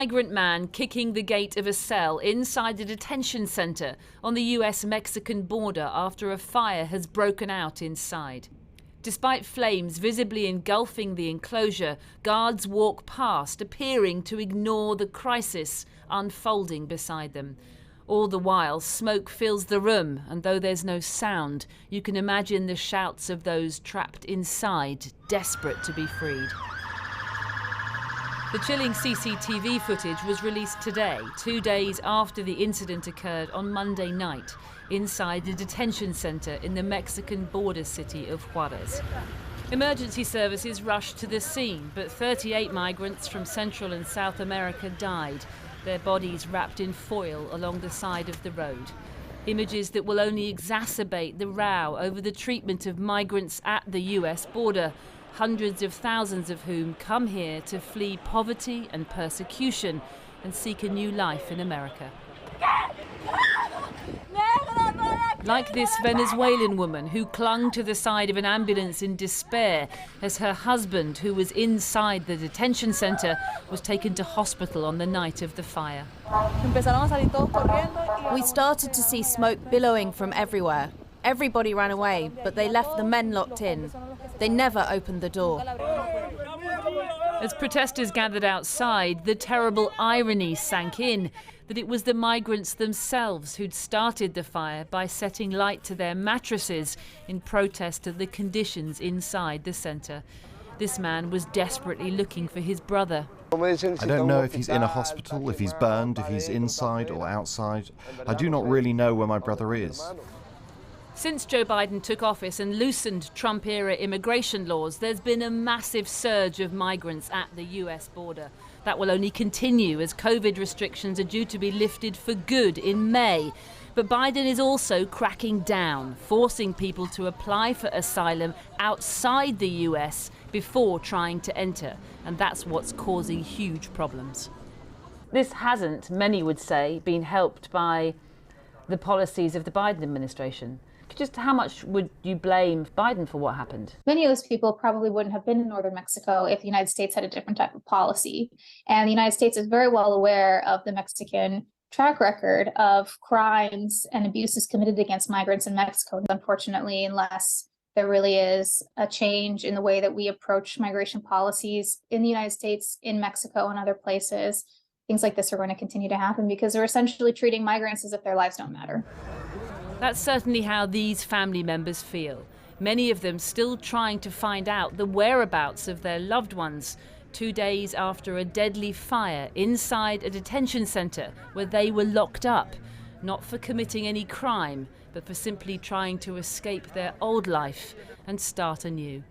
Migrant man kicking the gate of a cell inside a detention center on the US-Mexican border after a fire has broken out inside. Despite flames visibly engulfing the enclosure, guards walk past, appearing to ignore the crisis unfolding beside them. All the while, smoke fills the room, and though there's no sound, you can imagine the shouts of those trapped inside, desperate to be freed. The chilling CCTV footage was released today, 2 days after the incident occurred on Monday night, inside the detention center in the Mexican border city of Juárez. Emergency services rushed to the scene, but 38 migrants from Central and South America died, their bodies wrapped in foil along the side of the road. Images that will only exacerbate the row over the treatment of migrants at the US border, hundreds of thousands of whom come here to flee poverty and persecution and seek a new life in America. Like this Venezuelan woman who clung to the side of an ambulance in despair as her husband, who was inside the detention center, was taken to hospital on the night of the fire. We started to see smoke billowing from everywhere. Everybody ran away, but they left the men locked in. They never opened the door. As protesters gathered outside, the terrible irony sank in that it was the migrants themselves who'd started the fire by setting light to their mattresses in protest of the conditions inside the centre. This man was desperately looking for his brother. I don't know if he's in a hospital, if he's burned, if he's inside or outside. I do not really know where my brother is. Since Joe Biden took office and loosened Trump-era immigration laws, there's been a massive surge of migrants at the US border. That will only continue as COVID restrictions are due to be lifted for good in May. But Biden is also cracking down, forcing people to apply for asylum outside the US before trying to enter. And that's what's causing huge problems. This hasn't, many would say, been helped by the policies of the Biden administration. Just how much would you blame Biden for what happened? Many of those people probably wouldn't have been in northern Mexico if the United States had a different type of policy. And the United States is very well aware of the Mexican track record of crimes and abuses committed against migrants in Mexico. Unfortunately, unless there really is a change in the way that we approach migration policies in the United States, in Mexico, and other places, things like this are going to continue to happen because they're essentially treating migrants as if their lives don't matter. That's certainly how these family members feel. Many of them still trying to find out the whereabouts of their loved ones 2 days after a deadly fire inside a detention center where they were locked up, not for committing any crime, but for simply trying to escape their old life and start anew.